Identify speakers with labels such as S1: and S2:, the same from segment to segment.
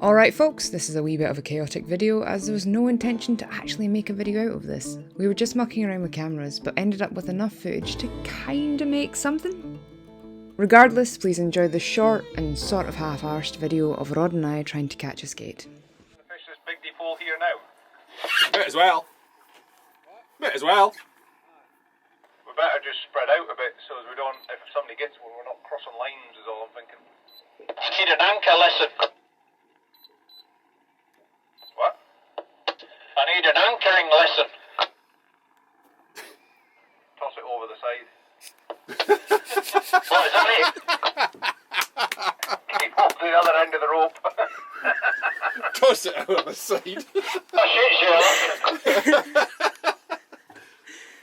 S1: Alright folks, this is a wee bit of a chaotic video as there was no intention to actually make a video out of this. We were just mucking around with cameras but ended up with enough footage to kinda make something. Regardless, please enjoy the short and sort of half-arsed video of Rod and I trying to catch a skate.
S2: The fish this big deep hole here now.
S3: Might as well. Might as well.
S2: We better just spread out a bit so as we don't, if somebody gets one, we're not crossing lines is all I'm thinking. I need an anchor lesson. What? I need an anchoring lesson. Toss it over the side. What is that mean? Keep up the other end of the rope.
S3: Toss it out of the side.
S2: Oh shit, Sherlock.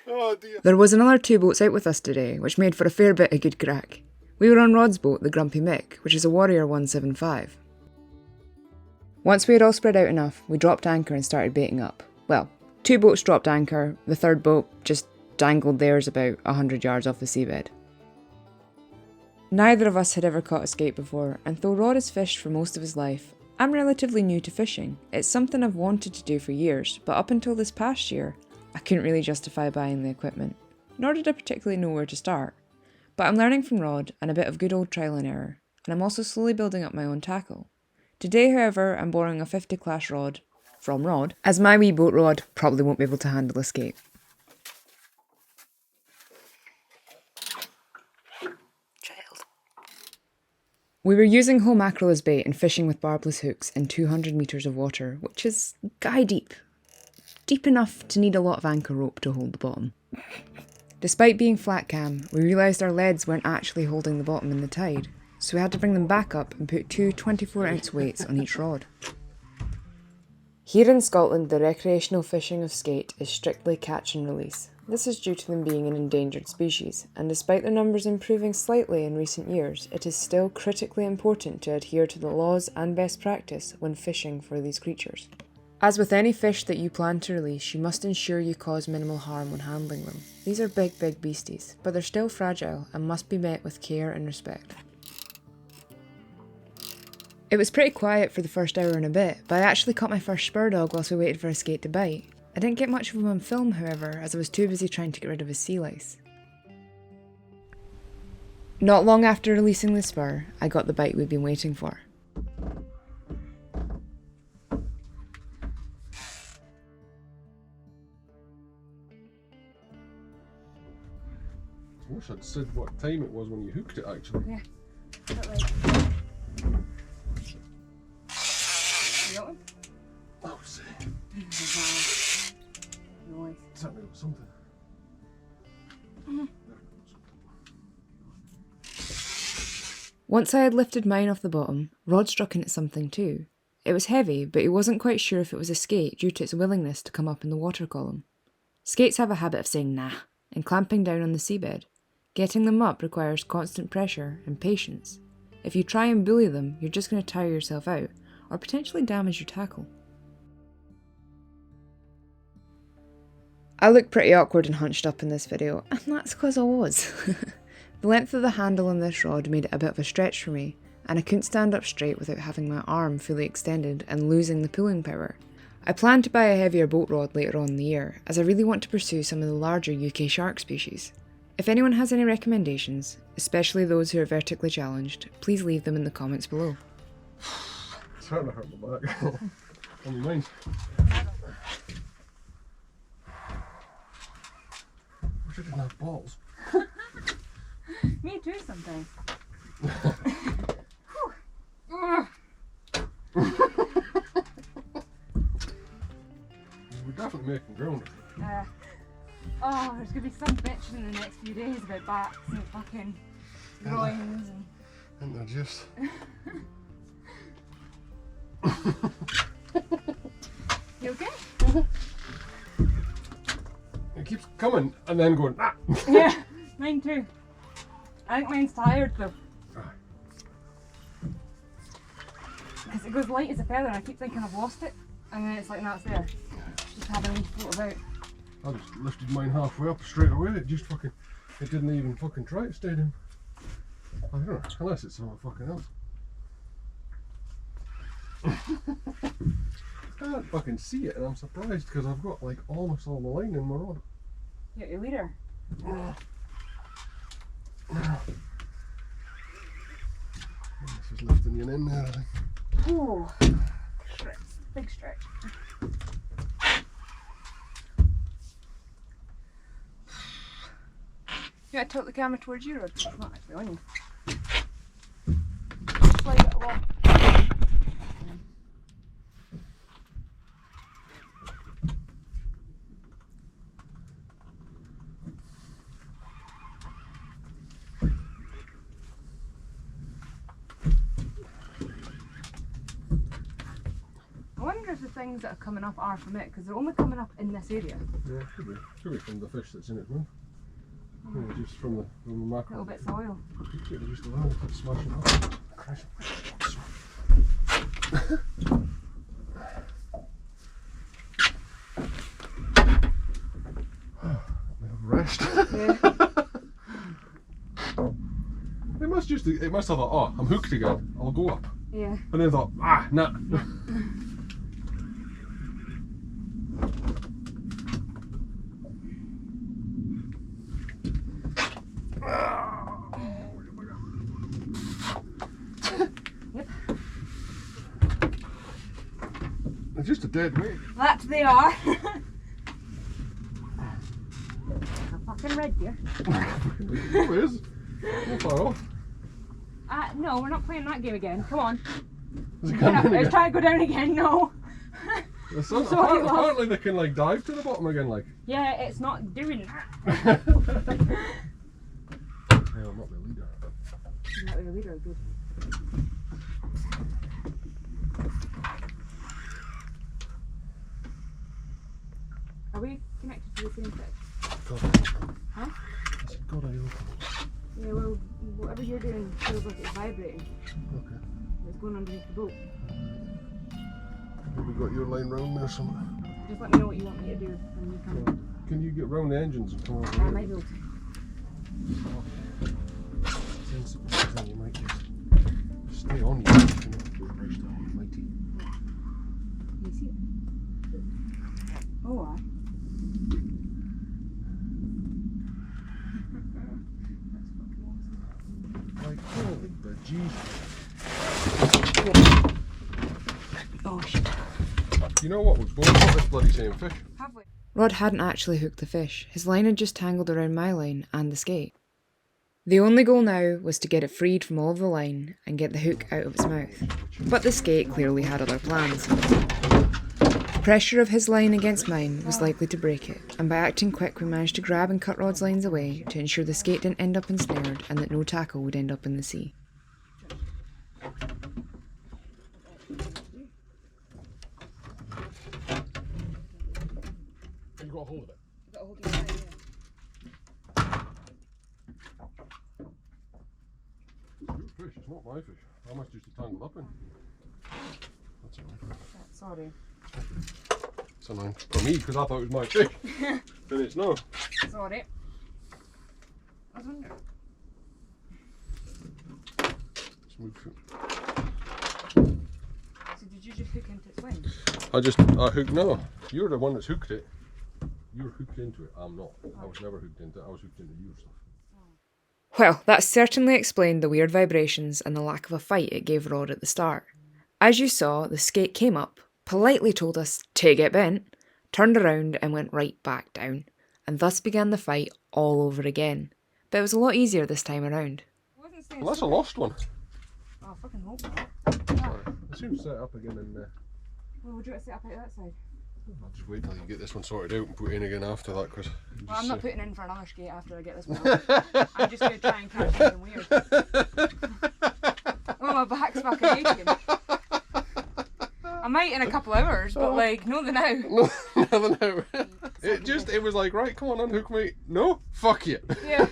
S3: Oh dear.
S1: There was another 2 boats out with us today, which made for a fair bit of good crack. We were on Rod's boat, the Grumpy Mick, which is a Warrior 175. Once we had all spread out enough, we dropped anchor and started baiting up. Well, 2 boats dropped anchor, the 3rd boat just dangled theirs about 100 yards off the seabed. Neither of us had ever caught a skate before, and though Rod has fished for most of his life, I'm relatively new to fishing. It's something I've wanted to do for years, but up until this past year, I couldn't really justify buying the equipment, nor did I particularly know where to start. But I'm learning from Rod and a bit of good old trial and error, and I'm also slowly building up my own tackle. Today, however, I'm borrowing a 50 class rod from Rod, as my wee boat rod probably won't be able to handle a skate. We were using whole mackerel as bait and fishing with barbless hooks in 200 metres of water, which is guy deep. Deep enough to need a lot of anchor rope to hold the bottom. Despite being flat cam, we realised our leads weren't actually holding the bottom in the tide, so we had to bring them back up and put 2 24-ounce weights on each rod. Here in Scotland, the recreational fishing of skate is strictly catch and release. This is due to them being an endangered species, and despite their numbers improving slightly in recent years, it is still critically important to adhere to the laws and best practice when fishing for these creatures. As with any fish that you plan to release, you must ensure you cause minimal harm when handling them. These are big beasties, but they're still fragile and must be met with care and respect. It was pretty quiet for the first hour and a bit, but I actually caught my first spur dog whilst we waited for a skate to bite. I didn't get much of him on film, however, as I was too busy trying to get rid of his sea lice. Not long after releasing the spur, I got the bite we'd been waiting for.
S3: I wish I'd said what time it was when you hooked it actually.
S1: Yeah. You got one?
S3: Oh, see.
S1: Nice.
S3: Certainly got something.
S1: Once I had lifted mine off the bottom, Rod struck in at something too. It was heavy, but he wasn't quite sure if it was a skate due to its willingness to come up in the water column. Skates have a habit of saying nah and clamping down on the seabed. Getting them up requires constant pressure and patience. If you try and bully them, you're just going to tire yourself out, or potentially damage your tackle. I look pretty awkward and hunched up in this video, and that's because I was. The length of the handle on this rod made it a bit of a stretch for me, and I couldn't stand up straight without having my arm fully extended and losing the pulling power. I plan to buy a heavier boat rod later on in the year, as I really want to pursue some of the larger UK shark species. If anyone has any recommendations, especially those who are vertically challenged, please leave them in the comments below.
S3: It's starting to hurt my back. On your mind. Wish I didn't have balls.
S1: Me too sometimes.
S3: We're definitely making ground.
S1: Oh, there's going to be some bitching in the next few days about backs and fucking groins
S3: And they're just...
S1: You okay?
S3: It keeps coming and then going, ah!
S1: Yeah, mine too. I think mine's tired though. Because it goes light as a feather and I keep thinking I've lost it. And then it's like, no, it's there. Just having me float about.
S3: I just lifted mine halfway up straight away. It just fucking... It didn't even fucking try to stay down. I don't know, unless it's something fucking else. I can't fucking see it, and I'm surprised because I've got like almost all the line in my rod.
S1: You got your leader.
S3: This is lifting you in there, I think.
S1: Oh, stretch. Big stretch. You gotta tilt the camera towards you, or it's not actually on you. Slide it along. I wonder if the things that are coming up are from it, because they're only coming up in this area.
S3: Yeah, could be. Could be from the fish that's in it, man. Maybe just from the mackerel.
S1: Little bits of oil.
S3: Could be just a little bit smashing up. Crash. Rest.
S1: Yeah.
S3: It must have thought, oh, I'm hooked again, I'll go up.
S1: Yeah.
S3: And then thought, ah, nah.
S1: Yep.
S3: It's just a dead weight.
S1: That they are. A fucking red deer.
S3: It is. Not far off.
S1: No, we're not playing that game again. Come on.
S3: Is it coming in
S1: Let's
S3: again?
S1: try to go down again. No.
S3: Sorry,
S1: Sorry, love.
S3: apparently they can like dive to the bottom again, like.
S1: Yeah, it's not doing that.
S3: Yeah, I'm not the leader.
S1: Not the leader, good. Are we connected to the same fish?
S3: God,
S1: Huh?
S3: I said, God, I open
S1: Yeah, well, whatever you're doing feels like it's vibrating.
S3: it. Okay.
S1: It's going underneath the boat.
S3: Have we got your line round there somewhere?
S1: Just let me know what you want me to do when you come.
S3: Can you get round the engines and come over
S1: I
S3: here?
S1: might be able to.
S3: Sensible, then you might just stay on you. You know, Christ almighty.
S1: Can you see it? Oh, aye.
S3: Like, holy bejesus.
S1: Oh, shit.
S3: You know what? We've both got this bloody same fish.
S1: Have we? Rod hadn't actually hooked the fish. His line had just tangled around my line and the skate. The only goal now was to get it freed from all of the line and get the hook out of its mouth. But the skate clearly had other plans. The pressure of his line against mine was likely to break it, and by acting quick we managed to grab and cut Rod's lines away to ensure the skate didn't end up ensnared and that no tackle would end up in the sea.
S3: You got a hold of it? Your fish, it's not my fish. I must just be tangled up in. That's alright.
S1: Sorry.
S3: It's annoying for me because I thought it was my fish. But it's no.
S1: Sorry. I was wondering.
S3: Smooth foot.
S1: So did you just hook into its wing?
S3: I hooked, no. You're the one that's hooked it. You're hooked into it. I'm not. I was never hooked into it. I was hooked into your stuff.
S1: Well, that certainly explained the weird vibrations and the lack of a fight it gave Rod at the start. As you saw, the skate came up, politely told us to get bent, turned around and went right back down, and thus began the fight all over again. But it was a lot easier this time around.
S3: Well, that's a lost one.
S1: Oh, I fucking hope not.
S3: Sorry. It seems set up again in there.
S1: Well, would you want to set up out that side?
S3: I'll just wait till you get this one sorted out and put it in again after that, because...
S1: Well, I'm not putting in for another skate after I get this one out. I'm just going to try and catch something weird. Oh, my back's fucking aching. I might in a couple hours, but like, no the now.
S3: No. It was like, right, come on, unhook me. No? Fuck you.
S1: Yeah.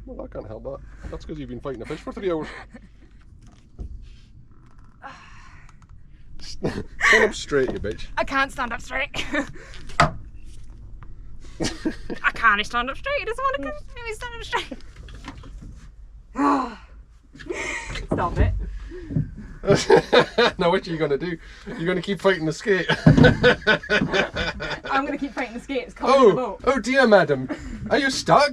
S3: Well, I can't help that. That's because you've been fighting a fish for 3 hours. Stand up straight, you bitch.
S1: I can't stand up straight. I can't stand up straight. He doesn't want to let me stand up straight. Stop it.
S3: Now what are you going to do? You're going to keep fighting the skate?
S1: I'm going to keep fighting the skate. It's coming in the boat.
S3: Oh dear, madam. Are you stuck?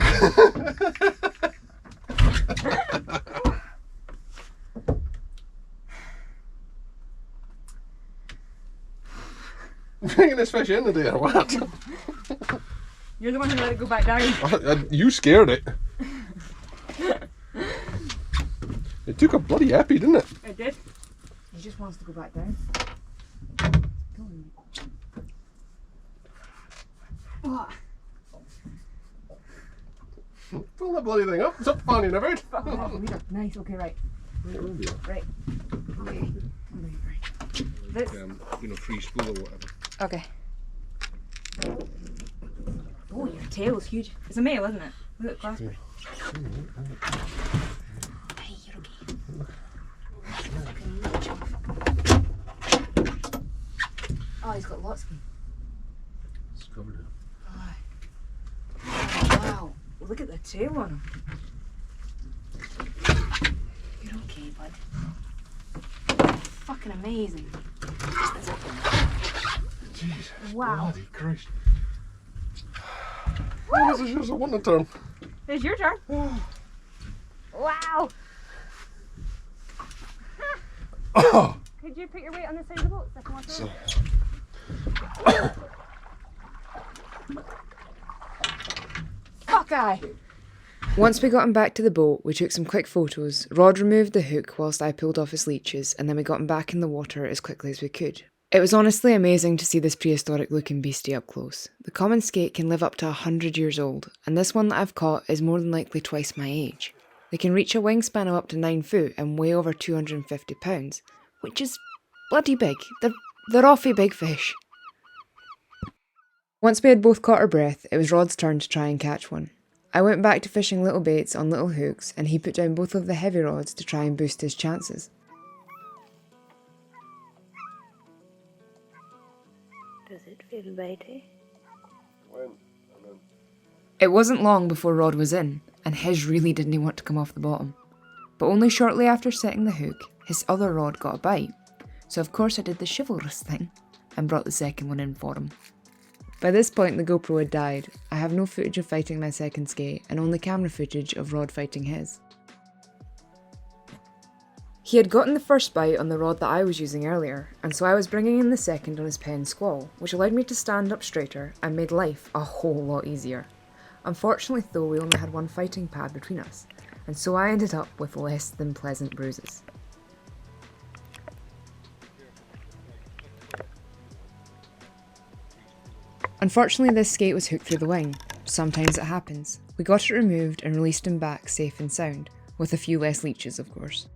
S3: Bringing this fish in today or what?
S1: You're the one who let it go back down.
S3: You scared it. It took a bloody epi, didn't it?
S1: It did. He just wants to go back down. Go on. Oh.
S3: Pull that bloody thing up. It's up fanning about.
S1: Nice, okay, right. Right. Okay. This.
S3: Free spool or whatever.
S1: Okay. Oh, your tail's huge. It's a male, isn't it? Look at Glasgow. Hey, you're okay. Oh, he's got lots of them.
S3: It's covered it.
S1: Oh, wow. Well, look at the tail on him. You're okay, bud. Fucking amazing.
S3: Jesus.
S1: Wow.
S3: Bloody Christ. Oh, this is yours. I want to turn.
S1: It's your turn. Wow.
S3: Oh.
S1: Could you put your weight on this side of the boat so I can watch
S3: So.
S1: Fuck aye. Once we got him back to the boat, we took some quick photos. Rod removed the hook whilst I pulled off his leeches, and then we got him back in the water as quickly as we could. It was honestly amazing to see this prehistoric looking beastie up close. The common skate can live up to 100 years old, and this one that I've caught is more than likely twice my age. They can reach a wingspan of up to 9 foot and weigh over 250 pounds, which is bloody big. They're awfully big fish. Once we had both caught our breath, it was Rod's turn to try and catch one. I went back to fishing little baits on little hooks, and he put down both of the heavy rods to try and boost his chances.
S4: Does it feel baity?
S1: It wasn't long before Rod was in, and his really didn't want to come off the bottom. But only shortly after setting the hook, his other rod got a bite. So of course I did the chivalrous thing, and brought the second one in for him. By this point the GoPro had died. I have no footage of fighting my second skate, and only camera footage of Rod fighting his. He had gotten the first bite on the rod that I was using earlier, and so I was bringing in the second on his pen squall, which allowed me to stand up straighter and made life a whole lot easier. Unfortunately though, we only had one fighting pad between us, and so I ended up with less than pleasant bruises. Unfortunately this skate was hooked through the wing. Sometimes it happens. We got it removed and released him back safe and sound, with a few less leeches of course.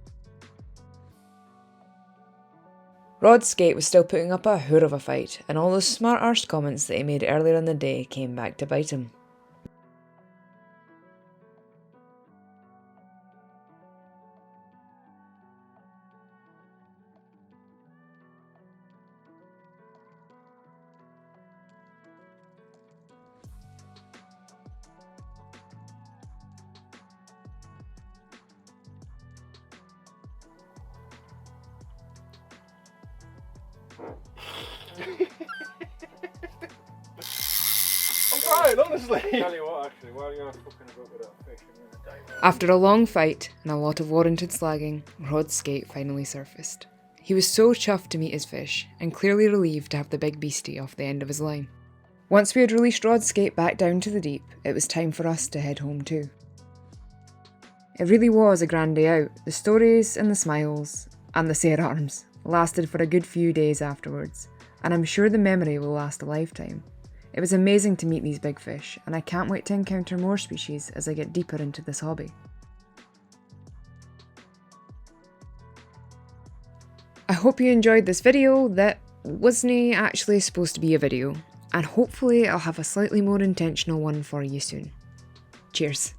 S1: Rod's skate was still putting up a hoot of a fight, and all those smart-arsed comments that he made earlier in the day came back to bite him.
S3: I'm trying, honestly.
S2: Tell you what, actually, while you're fucking about with that fish, I'm gonna dive.
S1: After a long fight and a lot of warranted slagging, Rod's skate finally surfaced. He was so chuffed to meet his fish, and clearly relieved to have the big beastie off the end of his line. Once we had released Rod's skate back down to the deep, it was time for us to head home too. It really was a grand day out. The stories and the smiles, and the sore arms, lasted for a good few days afterwards, and I'm sure the memory will last a lifetime. It was amazing to meet these big fish, and I can't wait to encounter more species as I get deeper into this hobby. I hope you enjoyed this video that wasn't actually supposed to be a video, and hopefully I'll have a slightly more intentional one for you soon. Cheers.